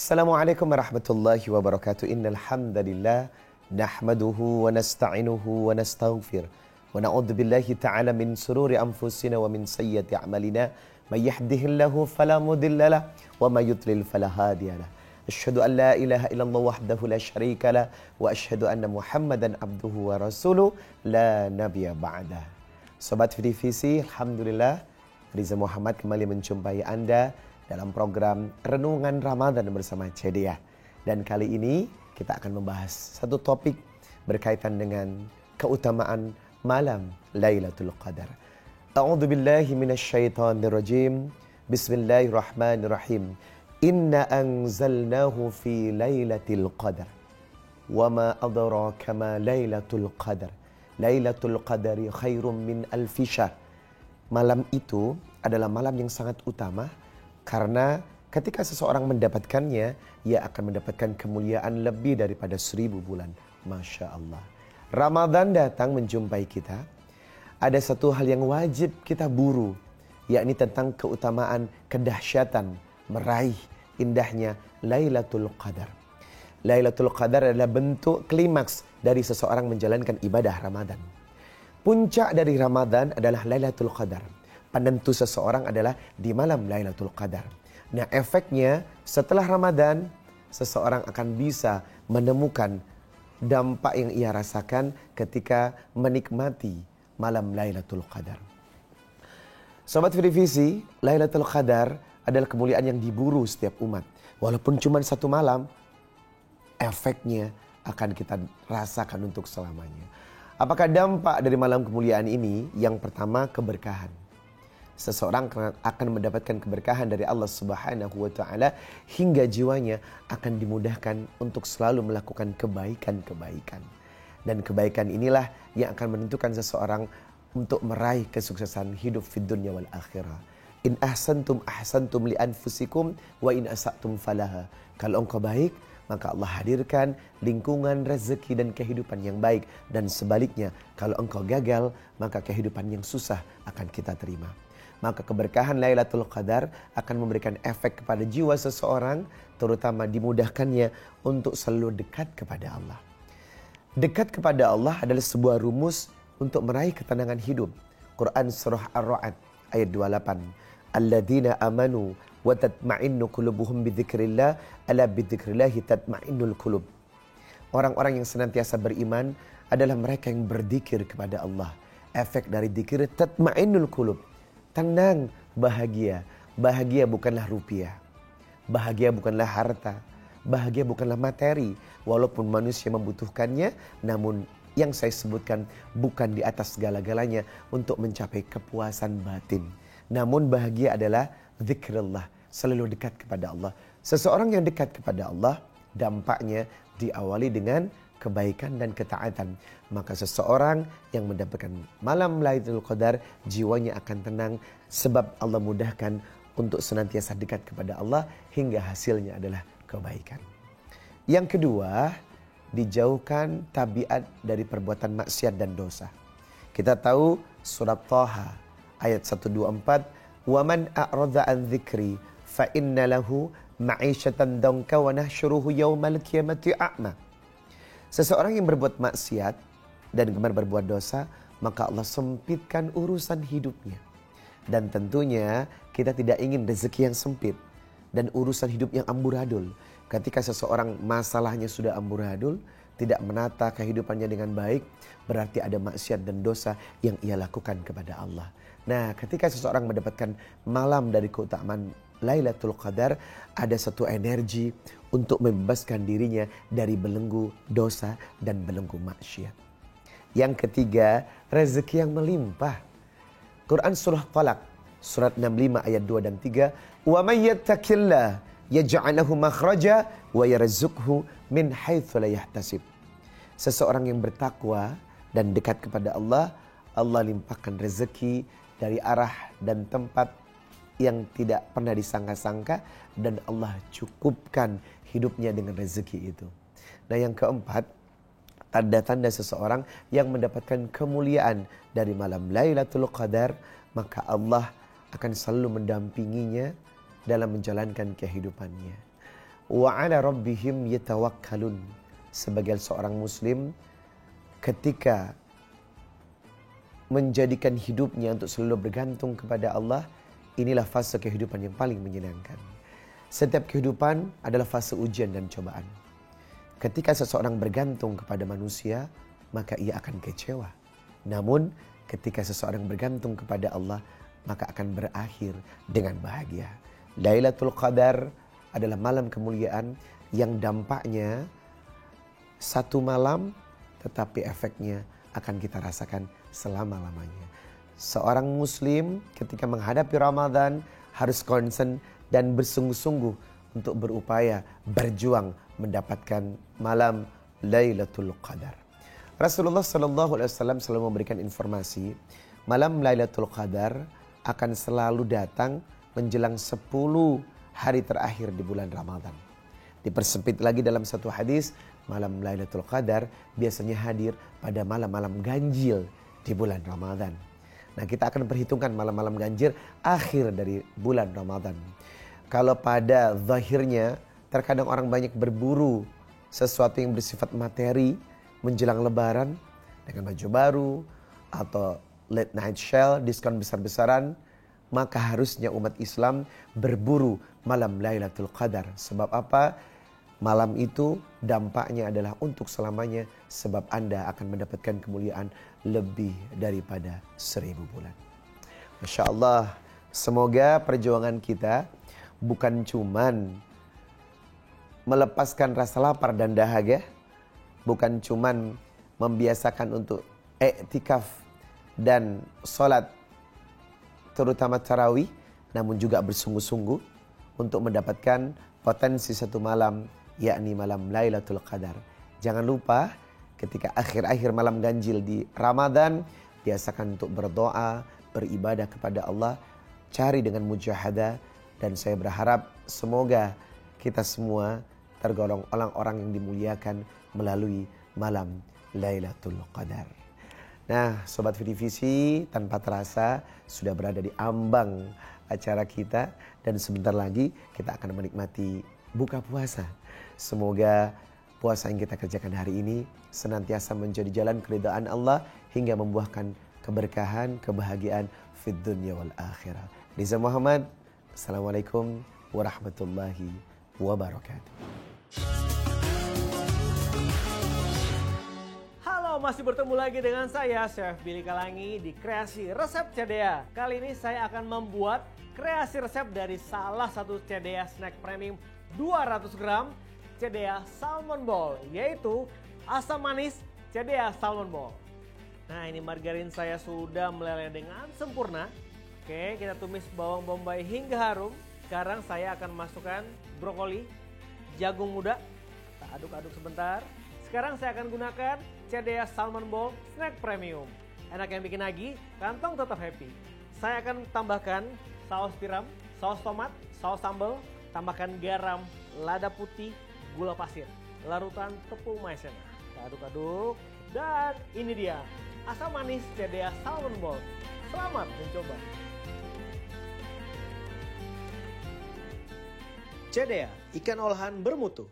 Assalamualaikum warahmatullahi wabarakatuh. Innal hamdalillah nahmaduhu wa nasta'inuhu wa nastaghfir wa na'udzu billahi ta'ala min sururi anfusina wa min sayyiati a'malina may yahdihillahu fala mudhillalah wa may yudlil fala hadiyalah. Asyhadu an la ilaha illallah wahdahu la syarikalah wa asyhadu anna Muhammadan abduhu wa rasuluh la nabiyya ba'dah. Sobat Visi, alhamdulillah Riza Muhammad kembali menjumpai Anda dalam program Renungan Ramadan bersama Cedia. Dan kali ini kita akan membahas satu topik berkaitan dengan keutamaan malam Lailatul Qadar. A'udzu billahi minasyaitonir rajim. Bismillahirrahmanirrahim. Inna anzalnahu fi Lailatul Qadar. Wa ma adraka ma Lailatul Qadar. Lailatul Qadari khairum min alfi syahr. Malam itu adalah malam yang sangat utama karena ketika seseorang mendapatkannya, ia akan mendapatkan kemuliaan lebih daripada 1000 bulan. Masya Allah. Ramadan datang menjumpai kita. Ada satu hal yang wajib kita buru, yakni tentang keutamaan, kedahsyatan, meraih indahnya Lailatul Qadar. Lailatul Qadar adalah bentuk klimaks dari seseorang menjalankan ibadah Ramadan. Puncak dari Ramadan adalah Lailatul Qadar. Penentu seseorang adalah di malam Lailatul Qadar. Nah, efeknya setelah Ramadan, seseorang akan bisa menemukan dampak yang ia rasakan ketika menikmati malam Lailatul Qadar. Sobat Visi, Lailatul Qadar adalah kemuliaan yang diburu setiap umat. Walaupun cuma satu malam, efeknya akan kita rasakan untuk selamanya. Apakah dampak dari malam kemuliaan ini? Yang pertama, keberkahan. Seseorang akan mendapatkan keberkahan dari Allah Subhanahu wa taala hingga jiwanya akan dimudahkan untuk selalu melakukan kebaikan-kebaikan. Dan kebaikan inilah yang akan menentukan seseorang untuk meraih kesuksesan hidup fid dunya wal akhirah. In ahsantum ahsantum li anfusikum wa in asatum falaha. Kalau engkau baik, maka Allah hadirkan lingkungan, rezeki dan kehidupan yang baik. Dan sebaliknya, kalau engkau gagal, maka kehidupan yang susah akan kita terima. Maka keberkahan Lailatul Qadar akan memberikan efek kepada jiwa seseorang, terutama dimudahkannya untuk selalu dekat kepada Allah. Dekat kepada Allah adalah sebuah rumus untuk meraih ketenangan hidup. Quran Surah Ar-Ra'd ayat 28. Alladzina amanu wa tatma'innu qulubuhum bidzikrillah ala bidzikrillahi tatma'innul qulub. Orang-orang yang senantiasa beriman adalah mereka yang berzikir kepada Allah. Efek dari zikir tatma'innul qulub. Tenang, bahagia. Bahagia bukanlah rupiah. Bahagia bukanlah harta. Bahagia bukanlah materi. Walaupun manusia membutuhkannya, namun yang saya sebutkan bukan di atas segala-galanya untuk mencapai kepuasan batin. Namun bahagia adalah zikrullah, selalu dekat kepada Allah. Seseorang yang dekat kepada Allah, dampaknya diawali dengan kebaikan dan ketaatan. Maka seseorang yang mendapatkan malam Lailatul Qadar, jiwanya akan tenang sebab Allah mudahkan untuk senantiasa dekat kepada Allah hingga hasilnya adalah kebaikan. Yang kedua, dijauhkan tabiat dari perbuatan maksiat dan dosa. Kita tahu surat Thaha ayat 124, "Wa man a'radha an dzikri fa inna lahu ma'isyatan danka wa nahsyuruhu yaumal qiyamati a'ma." Seseorang yang berbuat maksiat dan gemar berbuat dosa, maka Allah sempitkan urusan hidupnya. Dan tentunya kita tidak ingin rezeki yang sempit dan urusan hidup yang amburadul. Ketika seseorang masalahnya sudah amburadul, tidak menata kehidupannya dengan baik, berarti ada maksiat dan dosa yang ia lakukan kepada Allah. Nah, ketika seseorang mendapatkan malam dari keutamaan Lailatul Qadar, ada satu energi untuk membebaskan dirinya dari belenggu dosa dan belenggu maksiat. Yang ketiga, rezeki yang melimpah. Quran Surah Talaq, surat 65 ayat 2 dan 3. "Wa may yattaqillah yaj'al lahu makhraja wa yarzuqhu min haitsu la yahtasib." Seseorang yang bertakwa dan dekat kepada Allah, Allah limpahkan rezeki dari arah dan tempat yang tidak pernah disangka-sangka, dan Allah cukupkan hidupnya dengan rezeki itu. Nah, yang keempat, tanda-tanda seseorang yang mendapatkan kemuliaan dari malam Lailatul Qadar, maka Allah akan selalu mendampinginya dalam menjalankan kehidupannya. wa 'ala rabbihim yatawakkalun. Sebagai seorang muslim, ketika menjadikan hidupnya untuk selalu bergantung kepada Allah, inilah fase kehidupan yang paling menyenangkan. Setiap kehidupan adalah fase ujian dan cobaan. Ketika seseorang bergantung kepada manusia, maka ia akan kecewa. Namun, ketika seseorang bergantung kepada Allah, maka akan berakhir dengan bahagia. Lailatul Qadar adalah malam kemuliaan yang dampaknya satu malam, tetapi efeknya akan kita rasakan selama-lamanya. Seorang muslim ketika menghadapi Ramadan harus concern dan bersungguh-sungguh untuk berupaya berjuang mendapatkan malam Lailatul Qadar. Rasulullah SAW selalu memberikan informasi, malam Lailatul Qadar akan selalu datang menjelang 10 hari terakhir di bulan Ramadan. Dipersempit lagi dalam satu hadis, malam Lailatul Qadar biasanya hadir pada malam-malam ganjil di bulan Ramadan. Nah, kita akan perhitungkan malam-malam ganjil akhir dari bulan Ramadan. Kalau pada zahirnya terkadang orang banyak berburu sesuatu yang bersifat materi menjelang lebaran dengan baju baru atau late night sale, diskon besar-besaran, maka harusnya umat Islam berburu malam Lailatul Qadar. Sebab apa? Malam itu dampaknya adalah untuk selamanya, sebab Anda akan mendapatkan kemuliaan lebih daripada 1000 bulan. Masya Allah, semoga perjuangan kita bukan cuman melepaskan rasa lapar dan dahaga, bukan cuman membiasakan untuk iktikaf dan sholat terutama tarawih, namun juga bersungguh-sungguh untuk mendapatkan potensi satu malam, yakni malam Lailatul Qadar. Jangan lupa ketika akhir-akhir malam ganjil di Ramadan, biasakan untuk berdoa, beribadah kepada Allah, cari dengan mujahadah, dan saya berharap semoga kita semua tergolong orang-orang yang dimuliakan melalui malam Lailatul Qadar. Nah, Sobat Visi tanpa terasa sudah berada di ambang acara kita dan sebentar lagi kita akan menikmati buka puasa. Semoga puasa yang kita kerjakan hari ini senantiasa menjadi jalan keridhaan Allah hingga membuahkan keberkahan, kebahagiaan fid dunya wal akhirah. Riza Muhammad, Assalamualaikum warahmatullahi wabarakatuh. Halo, masih bertemu lagi dengan saya Chef Billy Kalangi di Kreasi Resep Cedea. Kali ini saya akan membuat kreasi resep dari salah satu Cedea snack premium 200 gram Cedea Salmon Ball, yaitu asam manis Cedea Salmon Ball. Nah, ini margarin saya sudah meleleh dengan sempurna. Oke, kita tumis bawang bombay hingga harum. Sekarang saya akan masukkan brokoli, jagung muda. Kita aduk-aduk sebentar. Sekarang saya akan gunakan Cedea Salmon Ball Snack Premium. Enak yang bikin lagi, kantong tetap happy. Saya akan tambahkan saus tiram, saus tomat, saus sambal, tambahkan garam, lada putih, gula pasir, larutan tepung maizena. Kita aduk-aduk dan ini dia asam manis Cedea Salmon Ball. Selamat mencoba. Cedea, ikan olahan bermutu.